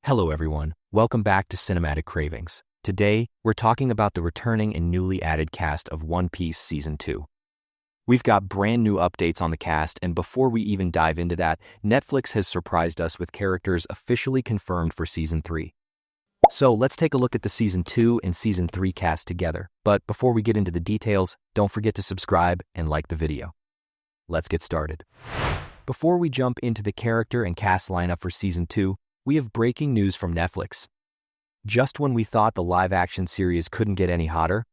Hello everyone, welcome back to Cinematic Cravings. Today, we're talking about the returning and newly added cast of One Piece Season 2. We've got brand new updates on the cast, and before we even dive into that, Netflix has surprised us with characters officially confirmed for Season 3. So let's take a look at the Season 2 and Season 3 cast together. But before we get into the details, don't forget to subscribe and like the video. Let's get started. Before we jump into the character and cast lineup for Season 2, we have breaking news from Netflix. Just when we thought the live-action series couldn't get any hotter,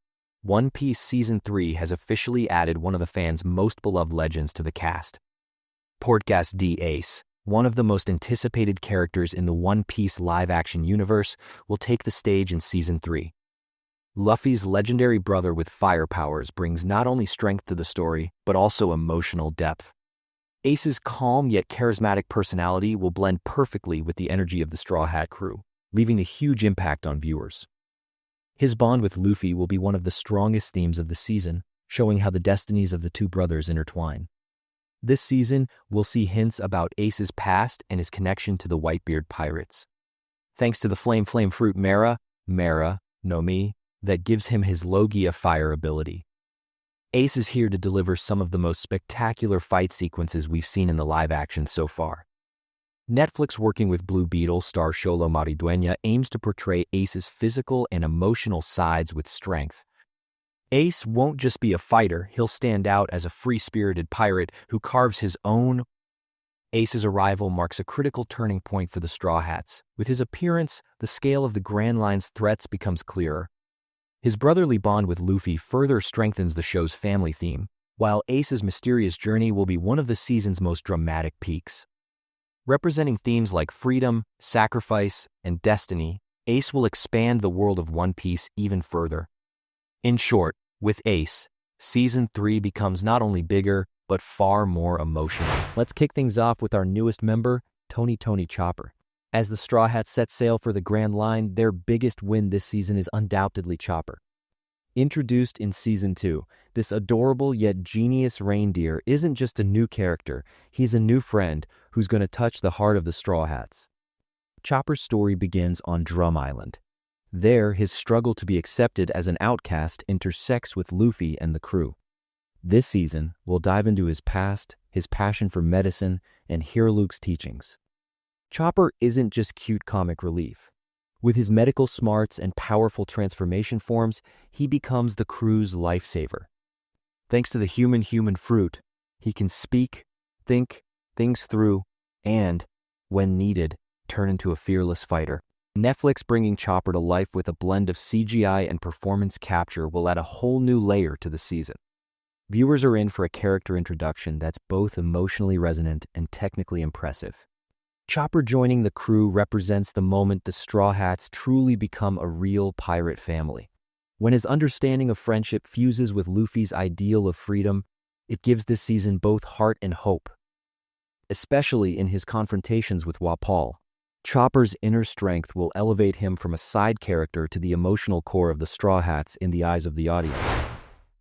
One Piece Season 3 has officially added one of the fans' most beloved legends to the cast. Portgas D, Ace, one of the most anticipated characters in the One Piece live-action universe, will take the stage in Season 3. Luffy's legendary brother with fire powers brings not only strength to the story, but also emotional depth. Ace's calm yet charismatic personality will blend perfectly with the energy of the Straw Hat crew, leaving a huge impact on viewers. His bond with Luffy will be one of the strongest themes of the season, showing how the destinies of the two brothers intertwine. This season, we'll see hints about Ace's past and his connection to the Whitebeard pirates. Thanks to the Flame Fruit Mera, Nami, that gives him his Logia fire ability. Ace is here to deliver some of the most spectacular fight sequences we've seen in the live action so far. Netflix, working with Blue Beetle star Xolo Maridueña, aims to portray Ace's physical and emotional sides with strength. Ace won't just be a fighter, he'll stand out as a free-spirited pirate who carves his own. Ace's arrival marks a critical turning point for the Straw Hats. With his appearance, the scale of the Grand Line's threats becomes clearer. His brotherly bond with Luffy further strengthens the show's family theme, while Ace's mysterious journey will be one of the season's most dramatic peaks. Representing themes like freedom, sacrifice, and destiny, Ace will expand the world of One Piece even further. In short, with Ace, Season 3 becomes not only bigger, but far more emotional. Let's kick things off with our newest member, Tony Chopper. As the Straw Hats set sail for the Grand Line, their biggest win this season is undoubtedly Chopper. Introduced in Season 2, this adorable yet genius reindeer isn't just a new character, he's a new friend who's going to touch the heart of the Straw Hats. Chopper's story begins on Drum Island. There, his struggle to be accepted as an outcast intersects with Luffy and the crew. This season, we'll dive into his past, his passion for medicine, and Hiriluk's teachings. Chopper isn't just cute comic relief. With his medical smarts and powerful transformation forms, he becomes the crew's lifesaver. Thanks to the human fruit, he can speak, think things through, and, when needed, turn into a fearless fighter. Netflix bringing Chopper to life with a blend of CGI and performance capture will add a whole new layer to the season. Viewers are in for a character introduction that's both emotionally resonant and technically impressive. Chopper joining the crew represents the moment the Straw Hats truly become a real pirate family. When his understanding of friendship fuses with Luffy's ideal of freedom, it gives this season both heart and hope. Especially in his confrontations with Wapol, Chopper's inner strength will elevate him from a side character to the emotional core of the Straw Hats in the eyes of the audience.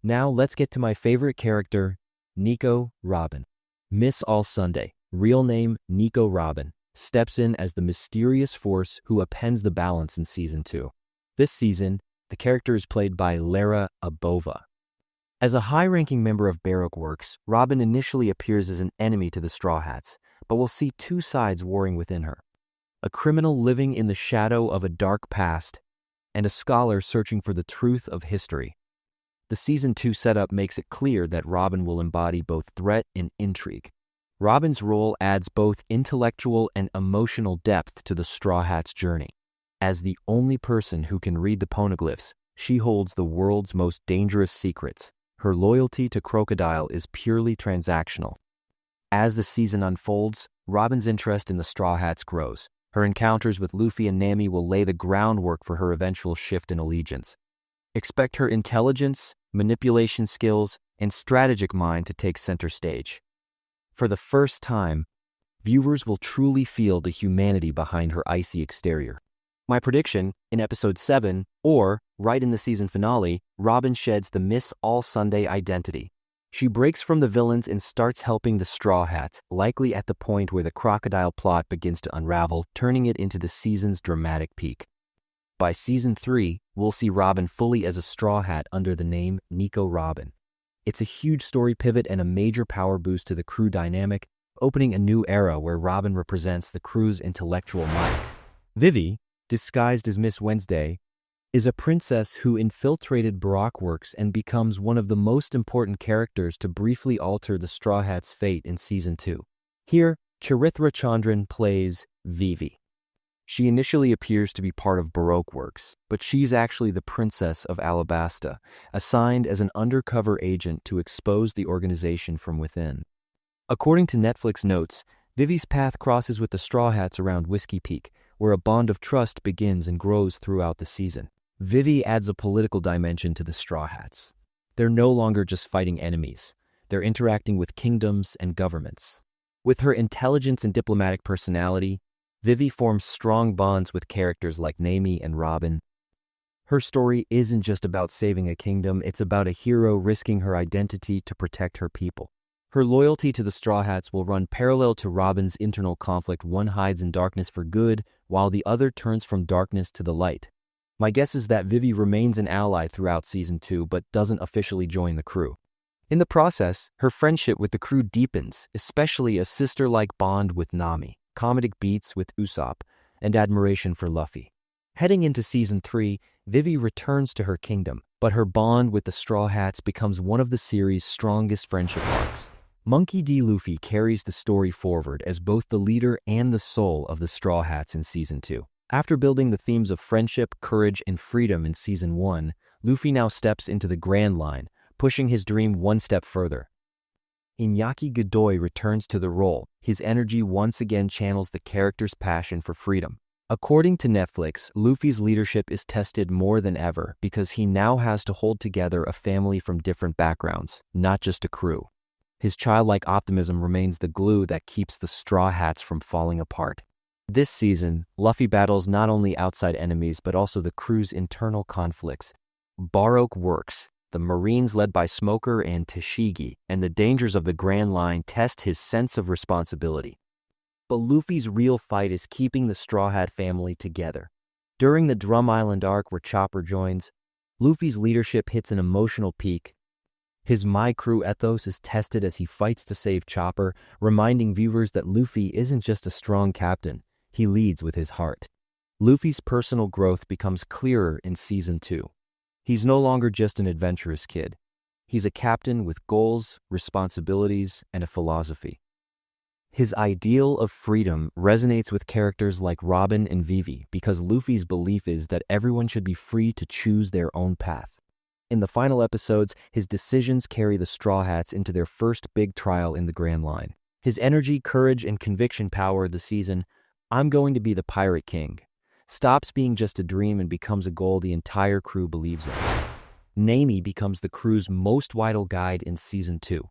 Now let's get to my favorite character, Nico Robin. Miss All Sunday, real name Nico Robin, steps in as the mysterious force who upends the balance in Season 2. This season, the character is played by Lera Abova. As a high-ranking member of Baroque Works, Robin initially appears as an enemy to the Straw Hats, but we'll see two sides warring within her. A criminal living in the shadow of a dark past, and a scholar searching for the truth of history. The Season 2 setup makes it clear that Robin will embody both threat and intrigue. Robin's role adds both intellectual and emotional depth to the Straw Hats' journey. As the only person who can read the poneglyphs, she holds the world's most dangerous secrets. Her loyalty to Crocodile is purely transactional. As the season unfolds, Robin's interest in the Straw Hats grows. Her encounters with Luffy and Nami will lay the groundwork for her eventual shift in allegiance. Expect her intelligence, manipulation skills, and strategic mind to take center stage. For the first time, viewers will truly feel the humanity behind her icy exterior. My prediction, in Episode 7, or right in the season finale, Robin sheds the Miss All Sunday identity. She breaks from the villains and starts helping the Straw Hats, likely at the point where the crocodile plot begins to unravel, turning it into the season's dramatic peak. By season 3, we'll see Robin fully as a Straw Hat under the name Nico Robin. It's a huge story pivot and a major power boost to the crew dynamic, opening a new era where Robin represents the crew's intellectual might. Vivi, disguised as Miss Wednesday, is a princess who infiltrated Baroqueworks and becomes one of the most important characters to briefly alter the Straw Hats' fate in Season 2. Here, Charithra Chandran plays Vivi. She initially appears to be part of Baroqueworks, but she's actually the Princess of Alabasta, assigned as an undercover agent to expose the organization from within. According to Netflix notes, Vivi's path crosses with the Straw Hats around Whiskey Peak, where a bond of trust begins and grows throughout the season. Vivi adds a political dimension to the Straw Hats. They're no longer just fighting enemies. They're interacting with kingdoms and governments. With her intelligence and diplomatic personality, Vivi forms strong bonds with characters like Nami and Robin. Her story isn't just about saving a kingdom, it's about a hero risking her identity to protect her people. Her loyalty to the Straw Hats will run parallel to Robin's internal conflict. One hides in darkness for good, while the other turns from darkness to the light. My guess is that Vivi remains an ally throughout Season 2, but doesn't officially join the crew. In the process, her friendship with the crew deepens, especially a sister-like bond with Nami, comedic beats with Usopp, and admiration for Luffy. Heading into Season 3, Vivi returns to her kingdom, but her bond with the Straw Hats becomes one of the series' strongest friendship arcs. Monkey D. Luffy carries the story forward as both the leader and the soul of the Straw Hats in Season 2. After building the themes of friendship, courage, and freedom in Season 1, Luffy now steps into the Grand Line, pushing his dream one step further. Iñaki Godoy returns to the role. His energy once again channels the character's passion for freedom. According to Netflix, Luffy's leadership is tested more than ever because he now has to hold together a family from different backgrounds, not just a crew. His childlike optimism remains the glue that keeps the Straw Hats from falling apart. This season, Luffy battles not only outside enemies but also the crew's internal conflicts. Baroqueworks, the Marines led by Smoker and Tashigi, and the dangers of the Grand Line test his sense of responsibility. But Luffy's real fight is keeping the Straw Hat family together. During the Drum Island arc where Chopper joins, Luffy's leadership hits an emotional peak. His My Crew ethos is tested as he fights to save Chopper, reminding viewers that Luffy isn't just a strong captain. He leads with his heart. Luffy's personal growth becomes clearer in Season 2. He's no longer just an adventurous kid. He's a captain with goals, responsibilities, and a philosophy. His ideal of freedom resonates with characters like Robin and Vivi because Luffy's belief is that everyone should be free to choose their own path. In the final episodes, his decisions carry the Straw Hats into their first big trial in the Grand Line. His energy, courage, and conviction power the season, "I'm going to be the Pirate King," stops being just a dream and becomes a goal the entire crew believes in. Nami becomes the crew's most vital guide in Season 2.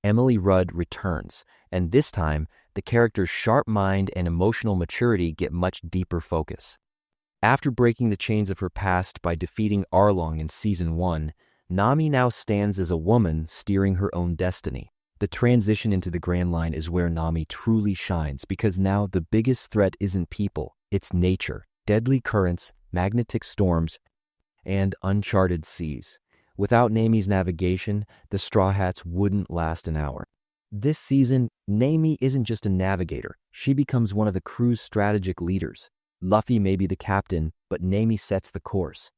Emily Rudd returns, and this time, the character's sharp mind and emotional maturity get much deeper focus. After breaking the chains of her past by defeating Arlong in Season 1, Nami now stands as a woman steering her own destiny. The transition into the Grand Line is where Nami truly shines because now the biggest threat isn't people, it's nature, deadly currents, magnetic storms, and uncharted seas. Without Nami's navigation, the Straw Hats wouldn't last an hour. This season, Nami isn't just a navigator, she becomes one of the crew's strategic leaders. Luffy may be the captain, but Nami sets the course.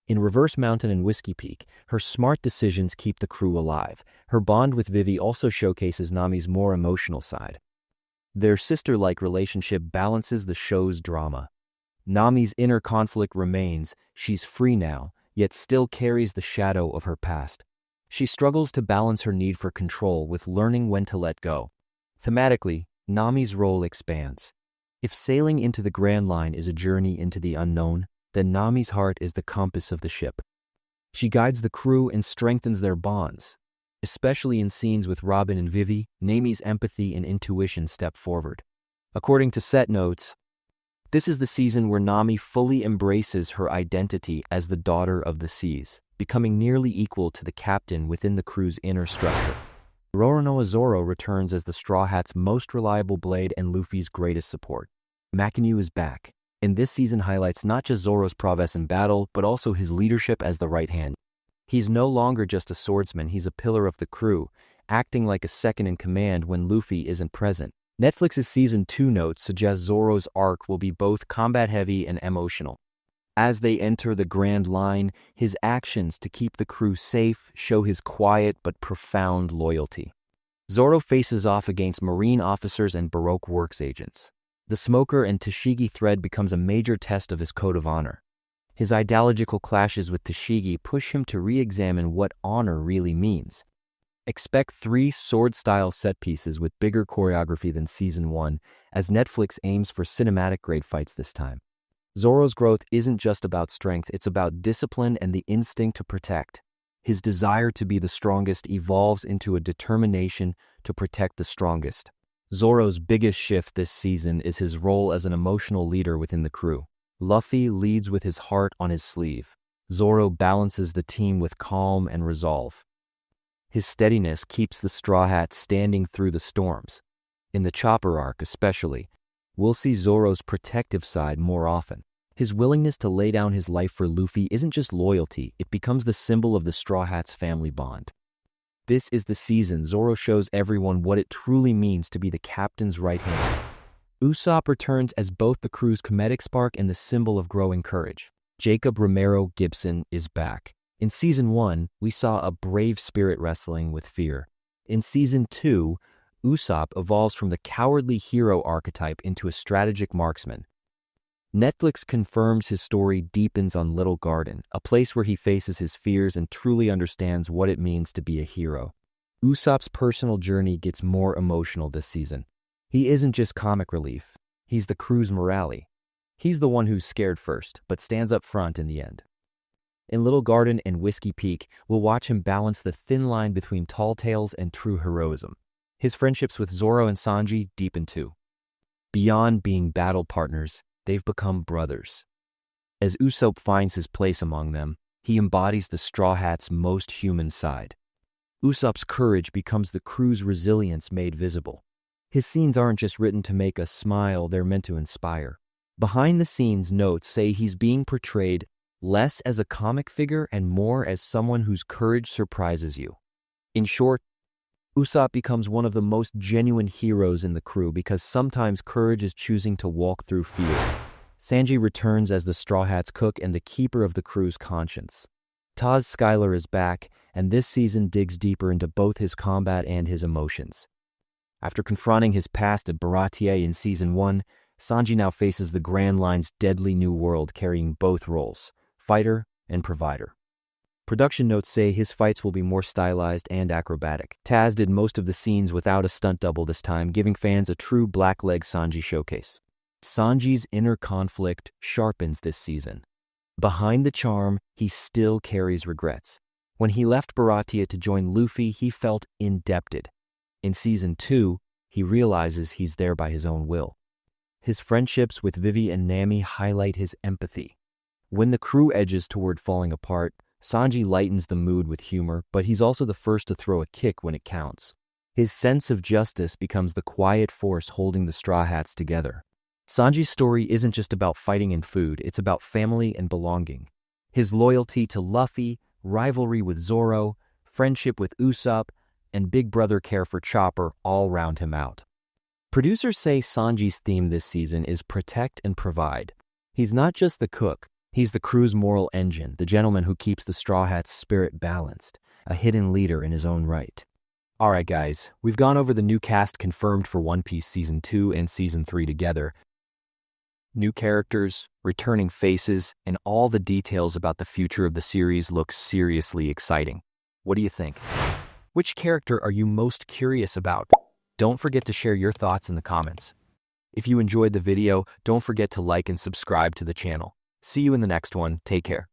In Reverse Mountain and Whiskey Peak, her smart decisions keep the crew alive. Her bond with Vivi also showcases Nami's more emotional side. Their sister-like relationship balances the show's drama. Nami's inner conflict remains. She's free now, yet still carries the shadow of her past. She struggles to balance her need for control with learning when to let go. Thematically, Nami's role expands. If sailing into the Grand Line is a journey into the unknown, then Nami's heart is the compass of the ship. She guides the crew and strengthens their bonds. Especially in scenes with Robin and Vivi, Nami's empathy and intuition step forward. According to set notes, this is the season where Nami fully embraces her identity as the daughter of the seas, becoming nearly equal to the captain within the crew's inner structure. Roronoa Zoro returns as the Straw Hat's most reliable blade and Luffy's greatest support. Makinu is back, and this season highlights not just Zoro's prowess in battle, but also his leadership as the right hand. He's no longer just a swordsman, he's a pillar of the crew, acting like a second in command when Luffy isn't present. Netflix's Season 2 notes suggest Zoro's arc will be both combat-heavy and emotional. As they enter the Grand Line, his actions to keep the crew safe show his quiet but profound loyalty. Zoro faces off against Marine officers and Baroque Works agents. The Smoker and Tashigi thread becomes a major test of his code of honor. His ideological clashes with Tashigi push him to re-examine what honor really means. Expect 3 sword-style set pieces with bigger choreography than Season 1, as Netflix aims for cinematic-grade fights this time. Zoro's growth isn't just about strength, it's about discipline and the instinct to protect. His desire to be the strongest evolves into a determination to protect the strongest. Zoro's biggest shift this season is his role as an emotional leader within the crew. Luffy leads with his heart on his sleeve. Zoro balances the team with calm and resolve. His steadiness keeps the Straw Hat standing through the storms. In the Chopper arc especially, we'll see Zoro's protective side more often. His willingness to lay down his life for Luffy isn't just loyalty, it becomes the symbol of the Straw Hat's family bond. This is the season Zoro shows everyone what it truly means to be the captain's right hand. Usopp returns as both the crew's comedic spark and the symbol of growing courage. Jacob Romero Gibson is back. In Season 1, we saw a brave spirit wrestling with fear. In Season 2, Usopp evolves from the cowardly hero archetype into a strategic marksman. Netflix confirms his story deepens on Little Garden, a place where he faces his fears and truly understands what it means to be a hero. Usopp's personal journey gets more emotional this season. He isn't just comic relief, he's the crew's morale. He's the one who's scared first, but stands up front in the end. In Little Garden and Whiskey Peak, we'll watch him balance the thin line between tall tales and true heroism. His friendships with Zoro and Sanji deepen too. Beyond being battle partners, they've become brothers. As Usopp finds his place among them, he embodies the Straw Hat's most human side. Usopp's courage becomes the crew's resilience made visible. His scenes aren't just written to make us smile, they're meant to inspire. Behind-the-scenes notes say he's being portrayed less as a comic figure and more as someone whose courage surprises you. In short, Usopp becomes one of the most genuine heroes in the crew because sometimes courage is choosing to walk through fear. Sanji returns as the Straw Hat's cook and the keeper of the crew's conscience. Taz Skylar is back, and this season digs deeper into both his combat and his emotions. After confronting his past at Baratie in Season 1, Sanji now faces the Grand Line's deadly new world, carrying both roles, fighter and provider. Production notes say his fights will be more stylized and acrobatic. Taz did most of the scenes without a stunt double this time, giving fans a true blackleg Sanji showcase. Sanji's inner conflict sharpens this season. Behind the charm, he still carries regrets. When he left Baratie to join Luffy, he felt indebted. In Season 2, he realizes he's there by his own will. His friendships with Vivi and Nami highlight his empathy. When the crew edges toward falling apart, Sanji lightens the mood with humor, but he's also the first to throw a kick when it counts. His sense of justice becomes the quiet force holding the Straw Hats together. Sanji's story isn't just about fighting and food, it's about family and belonging. His loyalty to Luffy, rivalry with Zoro, friendship with Usopp, and big brother care for Chopper all round him out. Producers say Sanji's theme this season is protect and provide. He's not just the cook, he's the crew's moral engine, the gentleman who keeps the Straw Hat's spirit balanced, a hidden leader in his own right. Alright guys, we've gone over the new cast confirmed for One Piece Season 2 and Season 3 together. New characters, returning faces, and all the details about the future of the series look seriously exciting. What do you think? Which character are you most curious about? Don't forget to share your thoughts in the comments. If you enjoyed the video, don't forget to like and subscribe to the channel. See you in the next one. Take care.